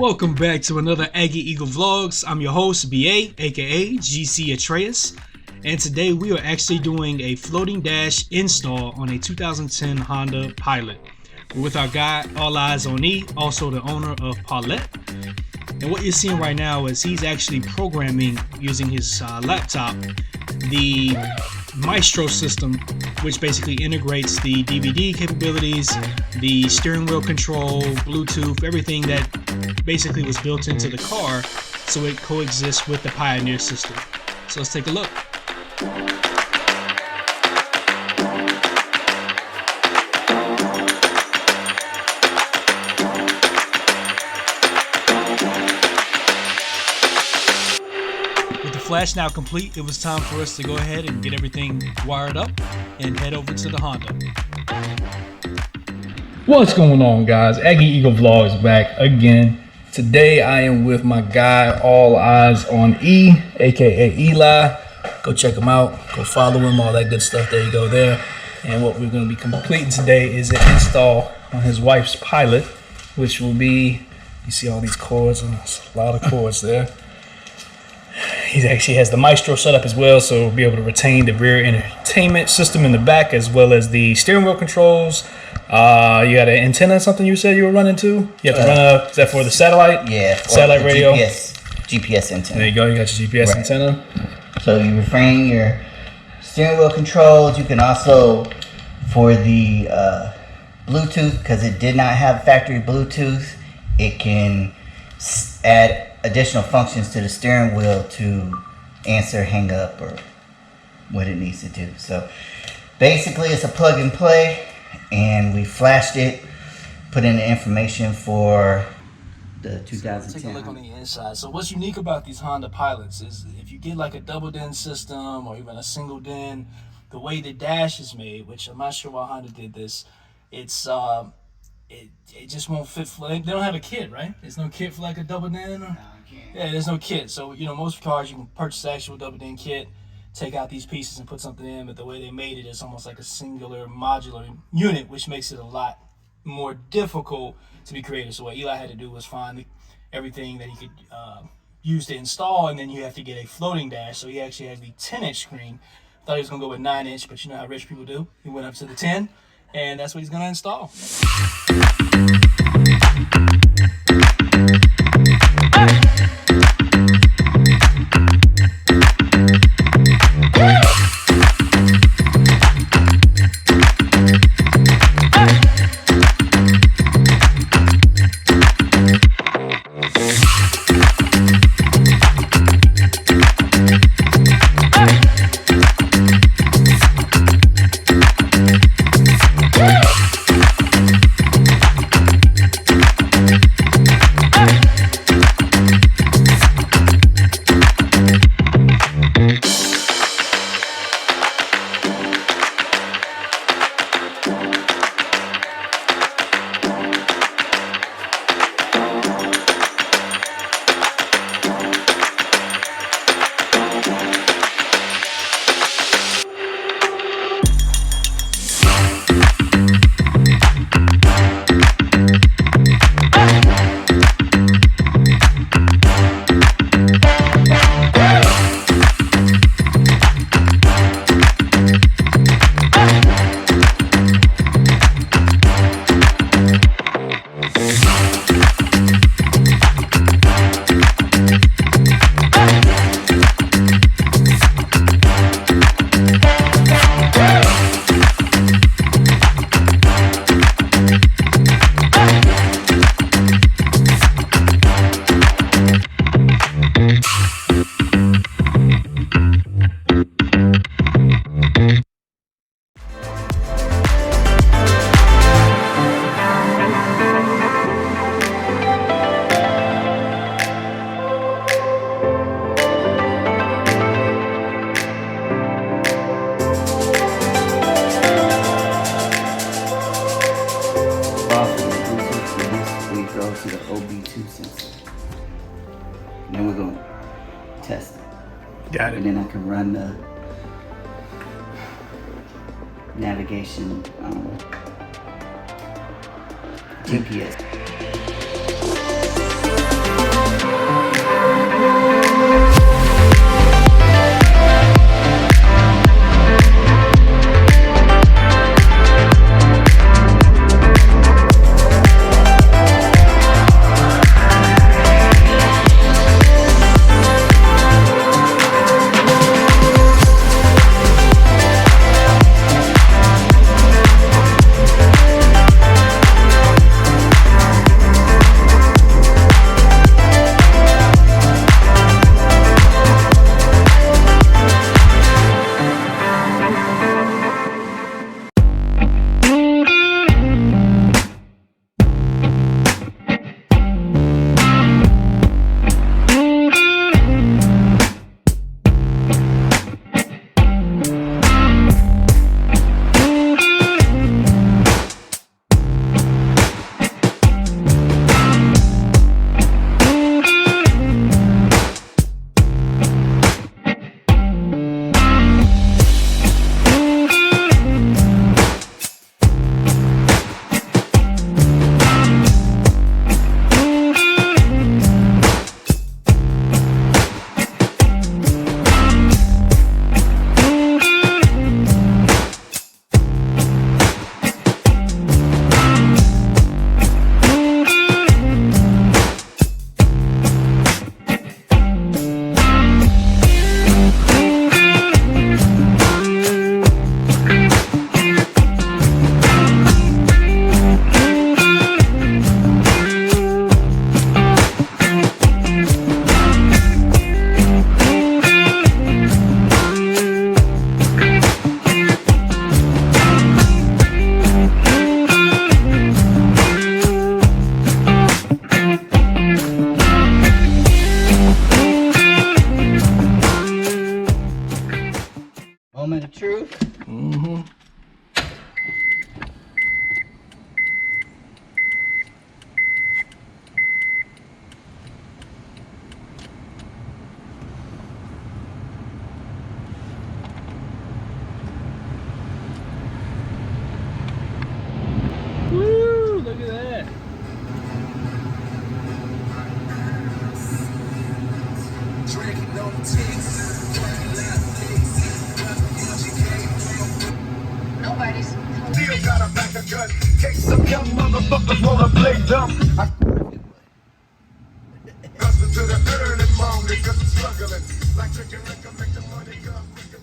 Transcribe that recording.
Welcome back to another Aggie Eagle Vlogs. I'm your host, BA, aka GC Atreus, and today we are actually doing a floating dash install on a 2010 Honda Pilot. We're with our guy, All Eyes on E, also the owner of Paulette. And what you're seeing right now is he's actually programming using his laptop the Maestro system, which basically integrates the DVD capabilities, the steering wheel control, Bluetooth, everything that basically was built into the car so it coexists with the Pioneer system. So let's take a look. Flash now complete, it was time for us to go ahead and get everything wired up and head over to the Honda. What's going on, guys? Aggie Eagle Vlogs back again. Today I am with my guy All Eyes on E, aka Eli. Go check him out, go follow him, all that good stuff. There you go there. And what we're going to be completing today is an install on his wife's Pilot, which will be, you see all these cords, and there's a lot of cords there. He actually has the Maestro set up as well, so we'll be able to retain the rear entertainment system in the back as well as the steering wheel controls. You got an antenna, something you said you were running to? You have to run is that for the satellite? Yeah, satellite radio. GPS antenna. There you go, you got your GPS antenna. So you refrain your steering wheel controls. You can also, for the Bluetooth, because it did not have factory Bluetooth, it can add additional functions to the steering wheel to answer, hang up, or what it needs to do. So basically it's a plug and play, and we flashed it, put in the information for the 2010. Take a look on the inside. So what's unique about these Honda Pilots is if you get like a double DIN system or even a single DIN, the way the dash is made, which I'm not sure why Honda did this, it's it just won't fit. They don't have a kit, right? There's no kit for like a double DIN. Yeah, there's no kit. So, you know, most cars you can purchase the actual double DIN kit, take out these pieces and put something in, but the way they made it is almost like a singular modular unit, which makes it a lot more difficult to be creative. So what Eli had to do was find everything that he could use to install, and then you have to get a floating dash. So he actually has the 10-inch screen. Thought he was going to go with 9-inch, but you know how rich people do. He went up to the 10, and that's what he's going to install. to the OB2 sensor. And then we're going to test it. Got it. And then I can run the navigation GPS. Nobody's. Still got a back a gun. Case some young motherfuckers wanna play dumb. I hustle to the early morning 'cause I'm struggling. Like drinking liquor, make the money come quicker.